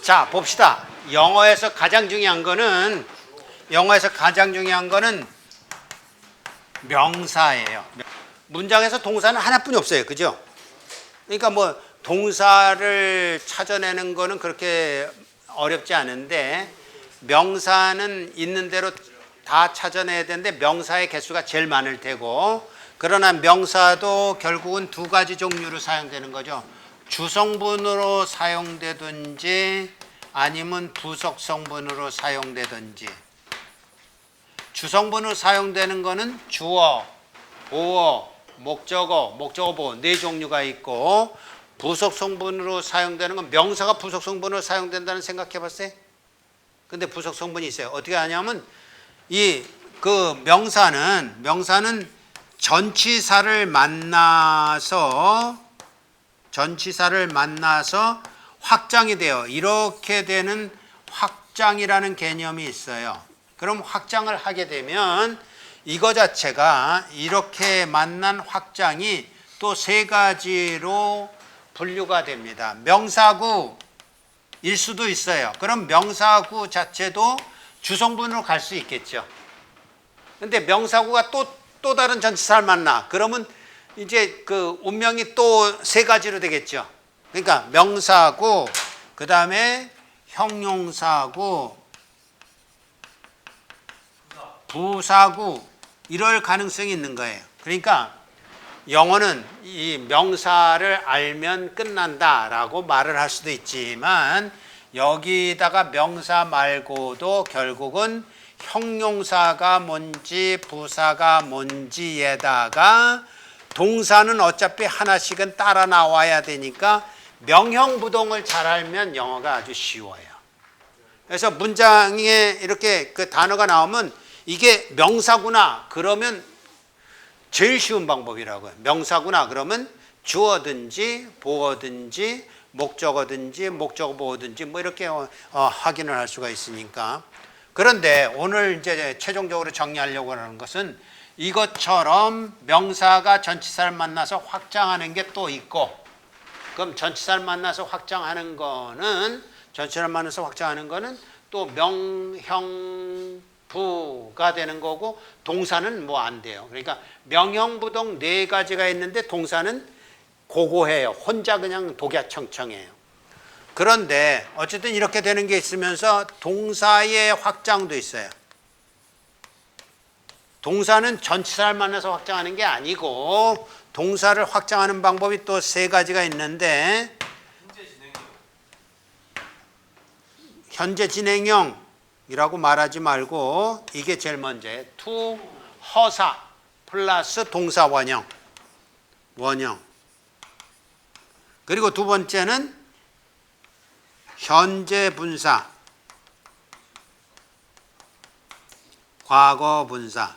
자, 봅시다. 영어에서 가장 중요한 거는 명사예요. 문장에서 동사는 하나뿐이 없어요. 그죠? 그러니까 뭐 동사를 찾아내는 거는 그렇게 어렵지 않은데 명사는 있는 대로 다 찾아내야 되는데 명사의 개수가 제일 많을 테고, 그러나 명사도 결국은 두 가지 종류로 사용되는 거죠. 주성분으로 사용되든지 아니면 부속성분으로 사용되든지. 주성분으로 사용되는 거는 주어, 보어, 목적어, 목적어 네 종류가 있고, 부속성분으로 사용되는 건 명사가 부속성분으로 사용된다는 생각해 봤어요? 근데 부속성분이 있어요. 어떻게 하냐면 그 명사는 전치사를 만나서 확장이 돼요. 이렇게 되는 확장이라는 개념이 있어요. 그럼 확장을 하게 되면 이거 자체가 이렇게 만난 확장이 또 세 가지로 분류가 됩니다. 명사구일 수도 있어요. 그럼 명사구 자체도 주성분으로 갈 수 있겠죠. 근데 명사구가 또 다른 전치사를 만나. 그러면 이제 그 운명이 또 세 가지로 되겠죠. 그러니까 명사구, 그 다음에 형용사구, 부사구, 이럴 가능성이 있는 거예요. 그러니까 영어는 이 명사를 알면 끝난다라고 말을 할 수도 있지만, 여기다가 명사 말고도 결국은 형용사가 뭔지 부사가 뭔지에다가 동사는 어차피 하나씩은 따라 나와야 되니까 명형부동을 잘 알면 영어가 아주 쉬워요. 그래서 문장에 이렇게 그 단어가 나오면 이게 명사구나 그러면 제일 쉬운 방법이라고요. 명사구나 그러면 주어든지 보어든지 목적어든지 목적어 보어든지 뭐 이렇게 확인을 할 수가 있으니까. 그런데 오늘 이제 최종적으로 정리하려고 하는 것은 이것처럼 명사가 전치사를 만나서 확장하는 게 또 있고, 그럼 전치사를 만나서 확장하는 거는 또 명형부가 되는 거고, 동사는 뭐 안 돼요. 그러니까 명형부동 네 가지가 있는데 동사는 고고해요. 혼자 그냥 독야청청해요. 그런데 어쨌든 이렇게 되는 게 있으면서 동사의 확장도 있어요. 동사는 전치사를 만나서 확장하는 게 아니고 동사를 확장하는 방법이 또 세 가지가 있는데, 현재 진행형이라고 말하지 말고 이게 제일 먼저예요. to, 허사 플러스 동사 원형. 그리고 두 번째는 현재 분사, 과거 분사.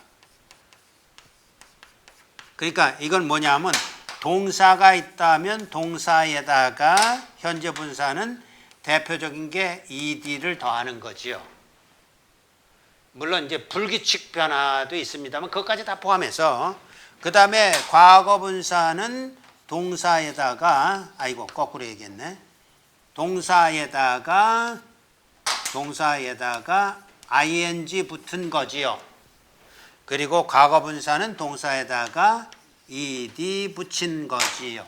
그러니까 이건 뭐냐면 동사가 있다면 동사에다가 현재 분사는 대표적인 게 ed를 더하는 거지요. 물론 이제 불규칙 변화도 있습니다만 그것까지 다 포함해서, 그 다음에 과거 분사는 동사에다가 거꾸로 얘기했네. 동사에다가 ing 붙은 거지요. 그리고 과거 분사는 동사에다가 ed 붙인 거지요.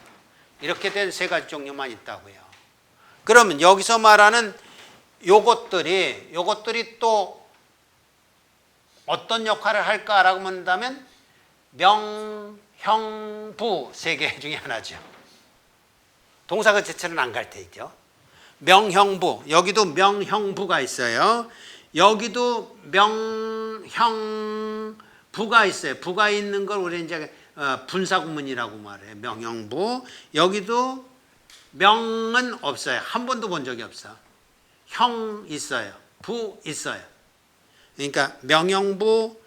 이렇게 된 세 가지 종류만 있다고요. 그러면 여기서 말하는 요것들이 또 어떤 역할을 할까라고 묻는다면 명, 형, 부 세 개 중에 하나죠. 동사가 자체는 안 갈 테죠. 명형부, 여기도 명형부가 있어요. 여기도 명형부가 있어요. 부가 있는 걸 우리 이제 분사구문이라고 말해요. 명형부. 여기도 명은 없어요. 한 번도 본 적이 없어. 형 있어요. 부 있어요. 그러니까 명형부,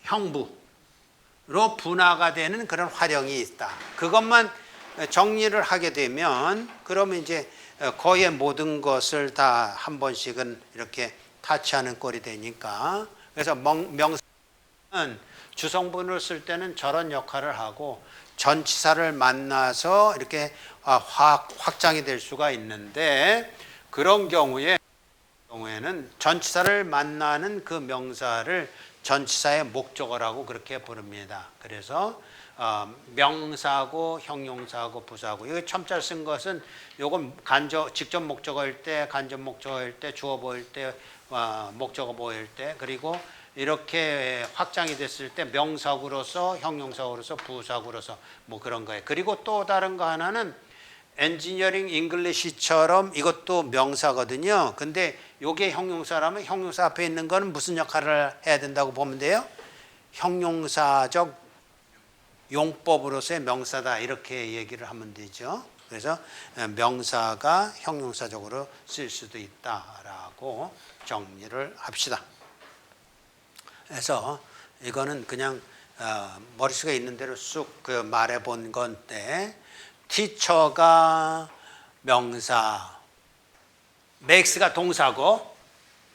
형부로 분화가 되는 그런 활용이 있다. 그것만 정리를 하게 되면 그러면 이제 거의 모든 것을 다 한 번씩은 이렇게 타치하는 꼴이 되니까. 그래서 명사는 주성분을 쓸 때는 저런 역할을 하고 전치사를 만나서 이렇게 확장이 될 수가 있는데, 그런 경우에는 전치사를 만나는 그 명사를 전치사의 목적어라고 그렇게 부릅니다. 그래서 명사고 형용사고 부사고, 이거 첨자를 쓴 것은 요건 직접 목적어일 때, 간접 목적어일 때, 주어 보일 때, 목적어 보일 때, 그리고 이렇게 확장이 됐을 때 명사구로서, 형용사구로서, 부사구로서 뭐 그런 거예요. 그리고 또 다른 거 하나는 엔지니어링 잉글리시처럼 이것도 명사거든요. 근데 요게 형용사라면 형용사 앞에 있는 거는 무슨 역할을 해야 된다고 보면 돼요? 형용사적 용법으로서의 명사다, 이렇게 얘기를 하면 되죠. 그래서 명사가 형용사적으로 쓸 수도 있다라고 정리를 합시다. 그래서 이거는 그냥 머릿속에 있는 대로 쑥 그 말해 본 건데, 티처가 명사, makes가 동사고,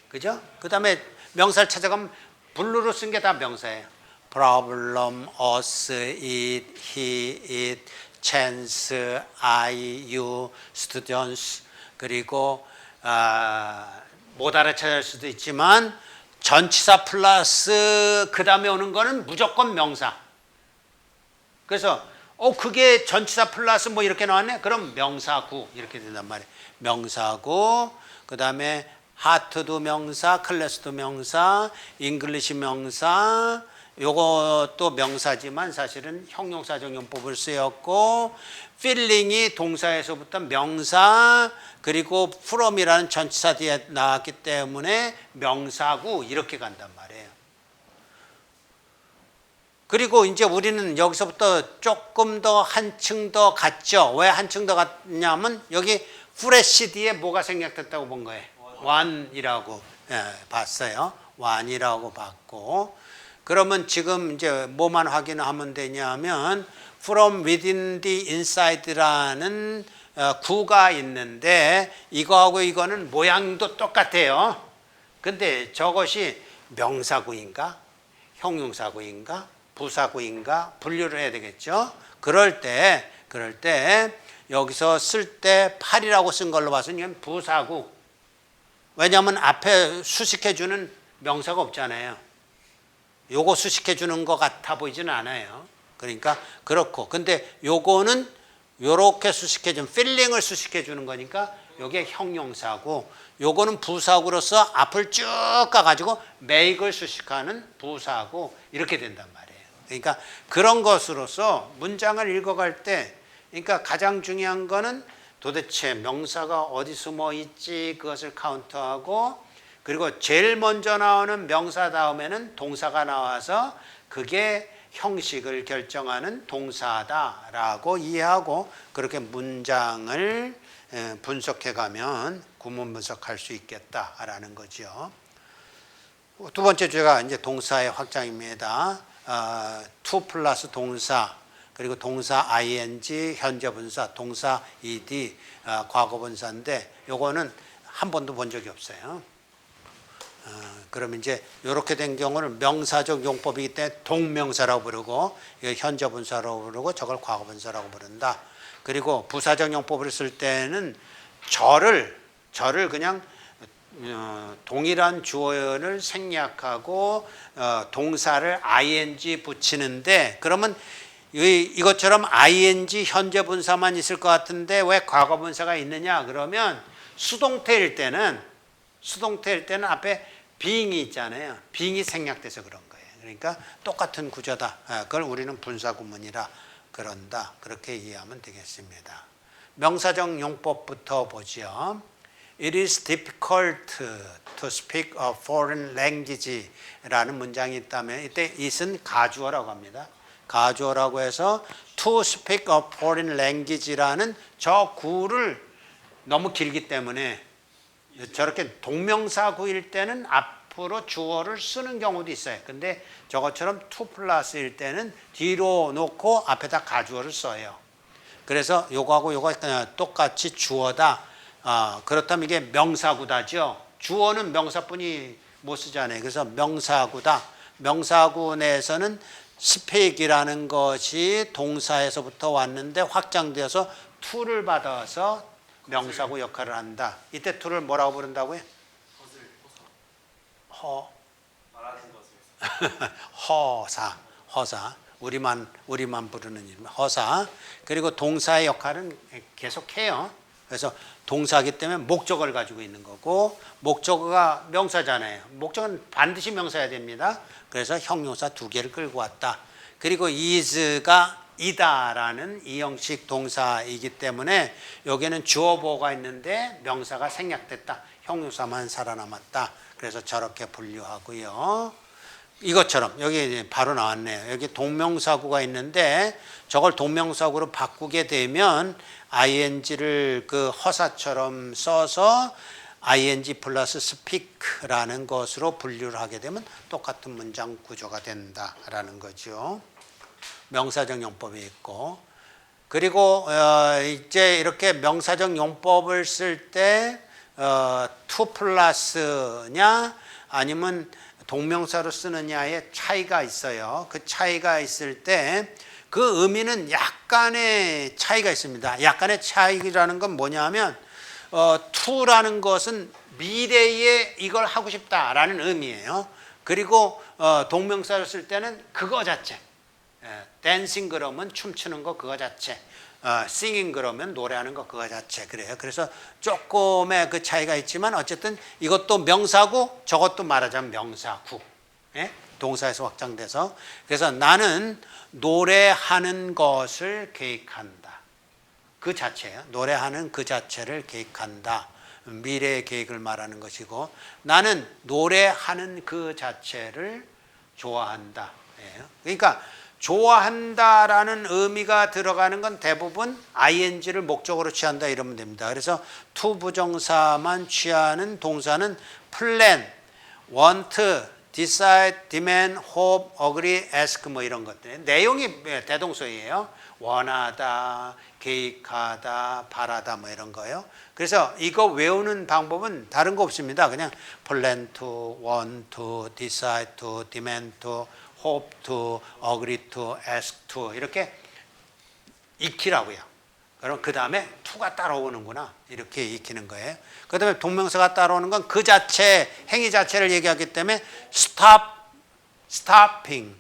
그죠? 그 다음에 명사를 찾아가면 블루로 쓴 게 다 명사예요. problem, us, it, he, it, chance, I, you, students. 그리고 못 알아차릴 수도 있지만 전치사 플러스 그 다음에 오는 거는 무조건 명사. 그래서 그게 전치사 플러스 뭐 이렇게 나왔네? 그럼 명사구 이렇게 된단 말이에요. 명사구, 그 다음에 하트도 명사, 클래스도 명사, 잉글리시 명사, 요것도 명사지만 사실은 형용사적 용법을 쓰였고, 필링이 동사에서부터 명사, 그리고 from이라는 전치사 뒤에 나왔기 때문에 명사구 이렇게 간단 말이에요. 그리고 이제 우리는 여기서부터 조금 더 한층 더 갔죠. 왜 한층 더 갔냐면 여기 프레시 뒤에 뭐가 생략됐다고 본 거예요. one이라고 봤어요. one이라고 봤고, 그러면 지금 이제 뭐만 확인하면 되냐면 from within the inside라는 구가 있는데, 이거하고 이거는 모양도 똑같아요. 근데 저것이 명사구인가 형용사구인가 부사구인가 분류를 해야 되겠죠. 그럴 때 여기서 쓸 때 8이라고 쓴 걸로 봐서는 이건 부사구. 왜냐하면 앞에 수식해주는 명사가 없잖아요. 요거 수식해주는 것 같아 보이지는 않아요. 그러니까 그렇고, 근데 요거는 요렇게 수식해주는, 필링을 수식해주는 거니까 요게 형용사고, 요거는 부사구로서 앞을 쭉 가가지고 make을 수식하는 부사구, 이렇게 된단 말이에요. 그러니까 그런 것으로서 문장을 읽어갈 때, 그러니까 가장 중요한 거는 도대체 명사가 어디 숨어 있지, 그것을 카운트하고, 그리고 제일 먼저 나오는 명사 다음에는 동사가 나와서 그게 형식을 결정하는 동사다라고 이해하고, 그렇게 문장을 분석해 가면 구문 분석할 수 있겠다라는 거죠. 두 번째 주제가 이제 동사의 확장입니다. to 플러스 동사, 그리고 동사 ing, 현재 분사, 동사 ed, 과거 분사인데 요거는 한 번도 본 적이 없어요. 그러면 이제 이렇게 된 경우는 명사적 용법이기 때문에 동명사라고 부르고, 현재 분사라고 부르고, 저걸 과거 분사라고 부른다. 그리고 부사적 용법을 쓸 때는 절을 그냥 동일한 주어를 생략하고 동사를 ing 붙이는데, 그러면 이것처럼 ing 현재 분사만 있을 것 같은데 왜 과거 분사가 있느냐 그러면, 수동태일 때는 앞에 being이 있잖아요. being이 생략돼서 그런 거예요. 그러니까 똑같은 구조다. 그걸 우리는 분사구문이라 그런다. 그렇게 이해하면 되겠습니다. 명사적 용법부터 보죠. It is difficult to speak a foreign language 라는 문장이 있다면, 이때 it은 가주어라고 합니다. 가주어라고 해서 to speak a foreign language라는 저 구를 너무 길기 때문에, 저렇게 동명사구일 때는 앞으로 주어를 쓰는 경우도 있어요. 근데 저것처럼 to 플러스일 때는 뒤로 놓고 앞에다 가주어를 써요. 그래서 요거하고 요거 똑같이 주어다. 그렇다면 이게 명사구다죠. 주어는 명사뿐이 못 쓰잖아요. 그래서 명사구다. 명사구 내에서는 speak이라는 것이 동사에서부터 왔는데 확장되어서 to를 받아서 명사구 역할을 한다. 이때 to를 뭐라고 부른다고요? 허사. 우리만 부르는 이름. 허사. 그리고 동사의 역할은 계속해요. 그래서 동사이기 때문에 목적어를 가지고 있는 거고, 목적어가 명사잖아요. 목적어는 반드시 명사여야 됩니다. 그래서 형용사 2개를 끌고 왔다. 그리고 is가 이다라는 이형식 동사이기 때문에 여기에는 주어 보어가 있는데 명사가 생략됐다. 형용사만 살아남았다. 그래서 저렇게 분류하고요. 이것처럼 여기 바로 나왔네요. 여기 동명사구가 있는데 저걸 동명사구로 바꾸게 되면 ing를 그 허사처럼 써서 ing 플러스 speak라는 것으로 분류를 하게 되면 똑같은 문장 구조가 된다라는 거죠. 명사적 용법이 있고, 그리고 이제 이렇게 명사적 용법을 쓸 때 to 플러스냐 아니면 동명사로 쓰느냐의 차이가 있어요. 그 차이가 있을 때 그 의미는 약간의 차이가 있습니다. 약간의 차이라는 건 뭐냐면 to라는 것은 미래에 이걸 하고 싶다라는 의미예요. 그리고 동명사로 쓸 때는 그거 자체. 댄싱 그러면 춤추는 거 그거 자체. singing 그러면 노래하는 거 그거 자체. 그래요. 그래서 조금의 그 차이가 있지만 어쨌든 이것도 명사고 저것도 말하자면 명사구. 동사에서 확장돼서. 그래서 나는 노래하는 것을 계획한다. 그 자체예요. 노래하는 그 자체를 계획한다. 미래의 계획을 말하는 것이고, 나는 노래하는 그 자체를 좋아한다. 그러니까 좋아한다라는 의미가 들어가는 건 대부분 ing를 목적으로 취한다 이러면 됩니다. 그래서 to 부정사만 취하는 동사는 plan, want, decide, demand, hope, agree, ask 뭐 이런 것들. 내용이 대동소이에요. 원하다, 계획하다, 바라다 뭐 이런 거예요. 그래서 이거 외우는 방법은 다른 거 없습니다. 그냥 plan to, want to, decide to, demand to, hope to, agree to, ask to 이렇게 익히라고요. 그럼 그 다음에 to가 따라오는구나 이렇게 익히는 거예요. 그 다음에 동명사가 따라오는 건 그 자체, 행위 자체를 얘기하기 때문에 stop, stopping,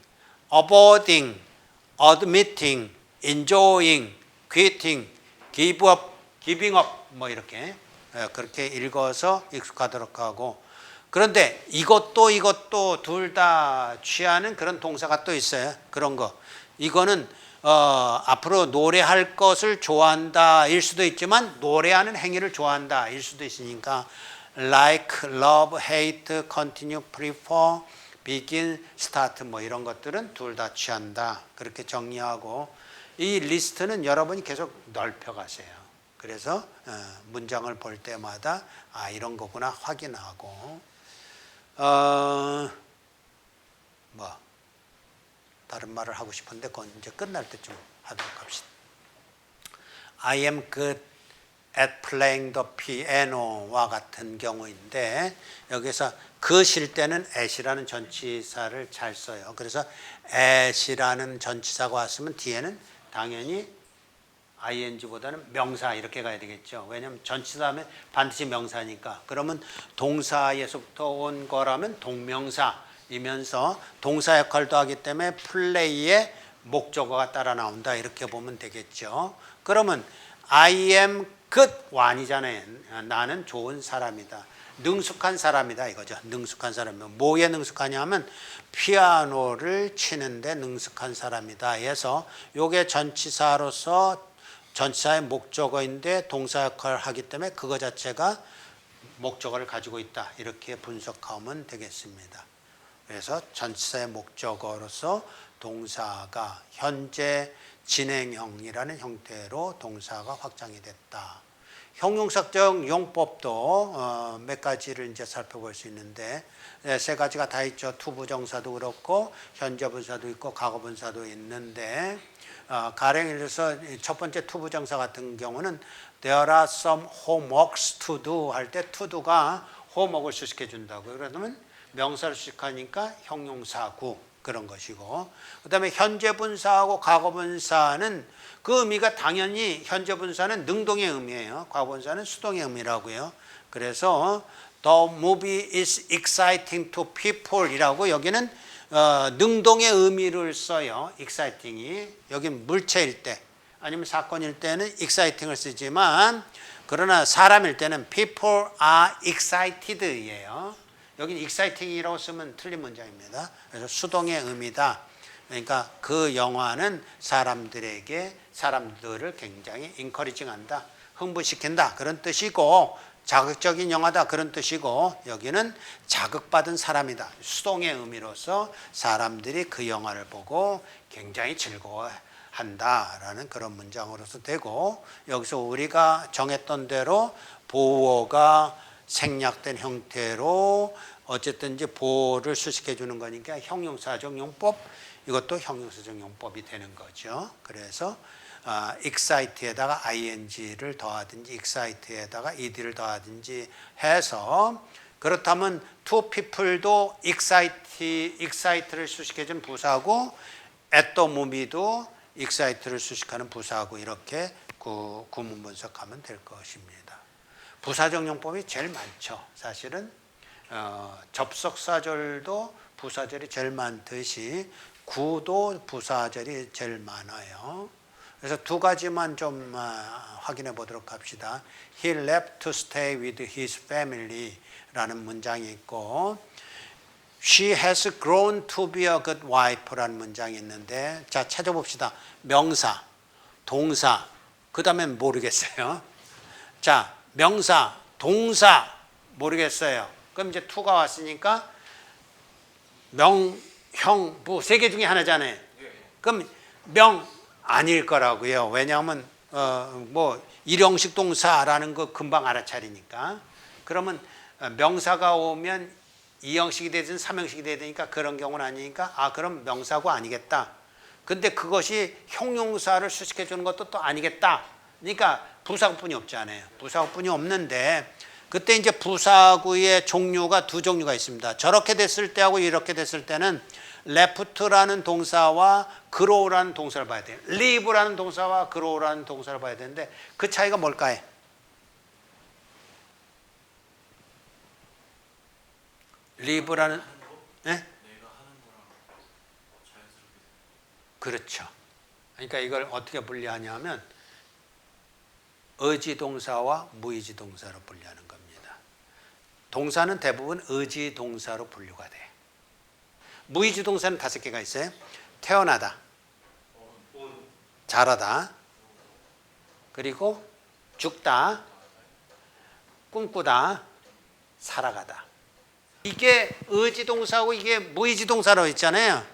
avoiding, admitting, enjoying, quitting, give up, giving up 뭐 이렇게 그렇게 읽어서 익숙하도록 하고, 그런데 이것도 둘 다 취하는 그런 동사가 또 있어요. 그런 거. 이거는 앞으로 노래할 것을 좋아한다 일 수도 있지만 노래하는 행위를 좋아한다 일 수도 있으니까 like, love, hate, continue, prefer, begin, start 뭐 이런 것들은 둘 다 취한다. 그렇게 정리하고 이 리스트는 여러분이 계속 넓혀가세요. 그래서 문장을 볼 때마다 이런 거구나 확인하고 다른 말을 하고 싶은데 그건 이제 끝날 때쯤 하도록 합시다. I am good at playing the piano와 같은 경우인데 여기서 그실 때는 at이라는 전치사를 잘 써요. 그래서 at이라는 전치사가 왔으면 뒤에는 당연히 ing보다는 명사 이렇게 가야 되겠죠. 왜냐하면 전치사 하면 반드시 명사니까. 그러면 동사에서부터 온 거라면 동명사이면서 동사 역할도 하기 때문에 플레이에 목적어가 따라 나온다 이렇게 보면 되겠죠. 그러면 I am good one이잖아요. 나는 좋은 사람이다. 능숙한 사람이다 이거죠. 능숙한 사람이면 뭐에 능숙하냐 하면 피아노를 치는데 능숙한 사람이다 해서 요게 전치사로서 전치사의 목적어인데 동사 역할을 하기 때문에 그거 자체가 목적어를 가지고 있다 이렇게 분석하면 되겠습니다. 그래서 전치사의 목적어로서 동사가 현재 진행형이라는 형태로 동사가 확장이 됐다. 형용사적 용법도 몇 가지를 이제 살펴볼 수 있는데 세 가지가 다 있죠. 투부정사도 그렇고 현재분사도 있고 과거분사도 있는데 가령 들어서 첫 번째 투부정사 같은 경우는 there are some homeworks to do 할 때 to do가 homework을 수식해 준다고요. 그러면 명사를 수식하니까 형용사구 그런 것이고, 그 다음에 현재 분사하고 과거 분사는 그 의미가 당연히 현재 분사는 능동의 의미예요. 과거 분사는 수동의 의미라고요. 그래서 The movie is exciting to people 이라고 여기는 능동의 의미를 써요. exciting이. 여긴 물체일 때 아니면 사건일 때는 exciting을 쓰지만, 그러나 사람일 때는 people are excited예요. 여기는 exciting이라고 쓰면 틀린 문장입니다. 그래서 수동의 의미다. 그러니까 그 영화는 사람들을 굉장히 encouraging한다, 흥분시킨다 그런 뜻이고, 자극적인 영화다 그런 뜻이고, 여기는 자극받은 사람이다, 수동의 의미로서 사람들이 그 영화를 보고 굉장히 즐거워한다라는 그런 문장으로서 되고, 여기서 우리가 정했던 대로 보어가 생략된 형태로 어쨌든지 보어를 수식해 주는 거니까 형용사적 용법, 이것도 형용사적 용법이 되는 거죠. 그래서 excite에다가 ing를 더하든지 excite에다가 ed를 더하든지 해서, 그렇다면 to people도 excite를 수식해 준 부사고, at the movie도 excite를 수식하는 부사고, 이렇게 구문 분석하면 될 것입니다. 부사적 용법이 제일 많죠. 사실은 접속사절도 부사절이 제일 많듯이 구도 부사절이 제일 많아요. 그래서 두 가지만 좀 확인해 보도록 합시다. He left to stay with his family 라는 문장이 있고, She has grown to be a good wife 라는 문장이 있는데, 자 찾아봅시다. 명사, 동사, 그 다음엔 모르겠어요. 자, 명사, 동사 모르겠어요. 그럼 이제 to가 왔으니까 명, 형, 부 세 개 중에 하나잖아요. 그럼 명 아닐 거라고요. 왜냐하면 뭐 일형식 동사라는 거 금방 알아차리니까. 그러면 명사가 오면 이형식이 되든 삼형식이 되니까 그런 경우는 아니니까, 그럼 명사고 아니겠다. 근데 그것이 형용사를 수식해 주는 것도 또 아니겠다. 그러니까 부사구뿐이 없잖아요. 부사구뿐이 없는데, 그때 이제 부사구의 종류가 두 종류가 있습니다. 저렇게 됐을 때하고 이렇게 됐을 때는 left라는 동사와 grow라는 동사를 봐야 돼요. leave라는 동사와 grow라는 동사를 봐야 되는데, 그 차이가 뭘까요? leave라는, 네? 그렇죠. 그러니까 이걸 어떻게 분리하냐면 의지동사와 무의지동사로 분류하는 겁니다. 동사는 대부분 의지동사로 분류가 돼요. 무의지동사는 5개가 있어요. 태어나다, 자라다, 그리고 죽다, 꿈꾸다, 살아가다. 이게 의지동사고 이게 무의지동사라고 있잖아요.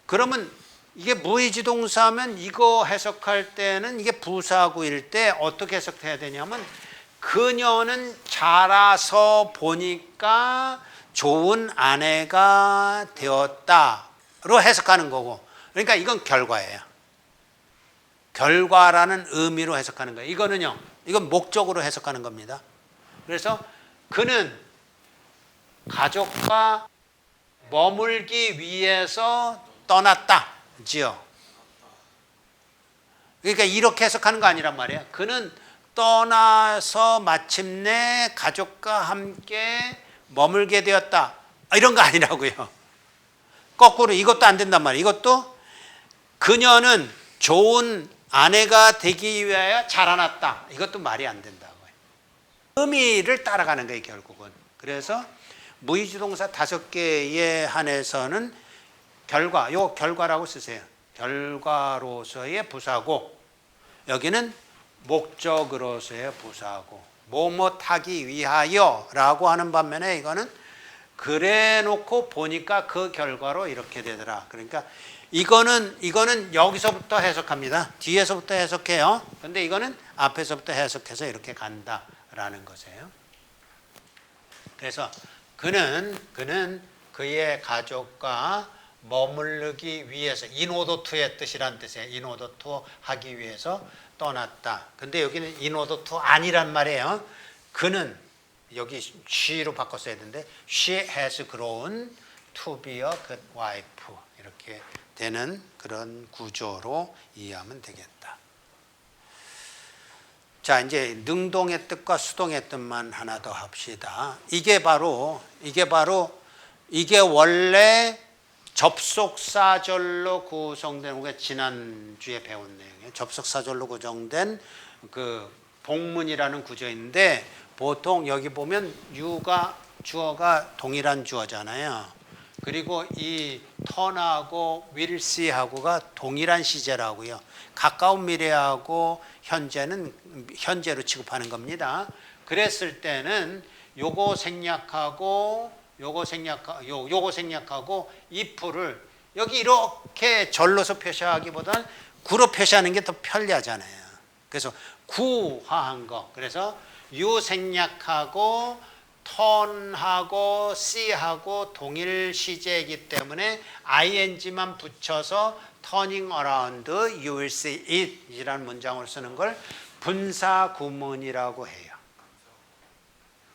그러면 이게 무의지동사면 이거 해석할 때는 이게 부사구일 때 어떻게 해석해야 되냐면, 그녀는 자라서 보니까 좋은 아내가 되었다로 해석하는 거고, 그러니까 이건 결과예요. 결과라는 의미로 해석하는 거예요. 이거는요, 이건 목적으로 해석하는 겁니다. 그래서 그는 가족과 머물기 위해서 떠났다 지요. 그러니까 이렇게 해석하는 거 아니란 말이에요. 그는 떠나서 마침내 가족과 함께 머물게 되었다, 이런 거 아니라고요. 거꾸로 이것도 안 된단 말이에요. 이것도 그녀는 좋은 아내가 되기 위하여 자라났다, 이것도 말이 안 된다고요. 의미를 따라가는 거예요, 결국은. 그래서 무의지동사 5개에 한해서는 결과, 요 결과라고 쓰세요. 결과로서의 부사고, 여기는 목적으로서의 부사고, 뭐뭐하기 위하여 라고 하는 반면에 이거는 그래 놓고 보니까 그 결과로 이렇게 되더라. 그러니까 이거는 여기서부터 해석합니다. 뒤에서부터 해석해요. 근데 이거는 앞에서부터 해석해서 이렇게 간다라는 것이에요. 그래서 그는 그의 가족과 머무르기 위해서, in order to의 뜻이란 뜻이에요. in order to 하기 위해서 떠났다. 근데 여기는 in order to 아니란 말이에요. 그는 여기 she로 바꿨어야 되는데 she has grown to be a good wife 이렇게 되는 그런 구조로 이해하면 되겠다. 자, 이제 능동의 뜻과 수동의 뜻만 하나 더 합시다. 이게 원래 접속사절로 구성된, 우리가 지난주에 배운 내용이에요. 접속사절로 구성된 그 복문이라는 구조인데, 보통 여기 보면 주어가 동일한 주어잖아요. 그리고 이 턴하고 will see하고가 동일한 시제라고요. 가까운 미래하고 현재로 취급하는 겁니다. 그랬을 때는 요거 생략하고 if를 여기 이렇게 절로서 표시하기보다는 구로 표시하는 게 더 편리하잖아요. 그래서 구화한 거. 그래서 you 생략하고 턴하고 see하고 동일 시제이기 때문에 ing만 붙여서 turning around you will see it 이라는 문장으로 쓰는 걸 분사구문이라고 해요.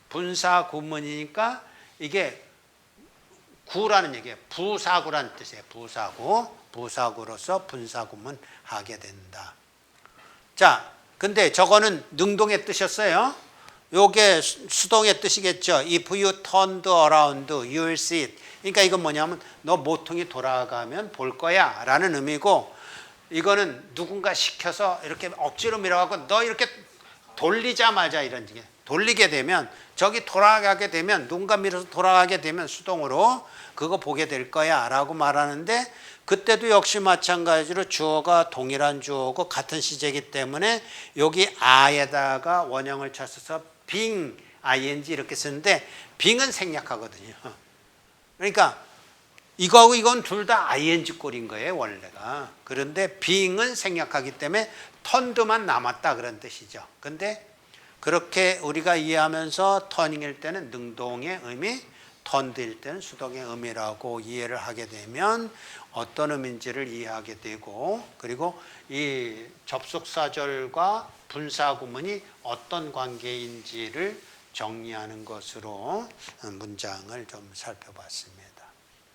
분사구문이니까 이게 구라는 얘기예요. 부사구라는 뜻이에요. 부사구로서 분사구문 하게 된다. 자, 근데 저거는 능동의 뜻이었어요. 요게 수동의 뜻이겠죠. If you turned around, you will see it. 그러니까 이건 뭐냐면 너 모퉁이 돌아가면 볼 거야 라는 의미고, 이거는 누군가 시켜서 이렇게 억지로 밀어갖고 너 이렇게 돌리자마자 이런 게 돌리게 되면, 저기 돌아가게 되면, 누군가 밀어서 돌아가게 되면 수동으로 그거 보게 될 거야 라고 말하는데, 그때도 역시 마찬가지로 주어가 동일한 주어고 같은 시제이기 때문에 여기 a에다가 원형을 찾아서 being, ing 이렇게 쓰는데 being은 생략하거든요. 그러니까 이거하고 이건 둘 다 ing 꼴인 거예요, 원래가. 그런데 being은 생략하기 때문에 turned만 남았다 그런 뜻이죠. 근데 그렇게 우리가 이해하면서 turning일 때는 능동의 의미, turned일 때는 수동의 의미라고 이해를 하게 되면 어떤 의미인지를 이해하게 되고, 그리고 이 접속사절과 분사구문이 어떤 관계인지를 정리하는 것으로 문장을 좀 살펴봤습니다.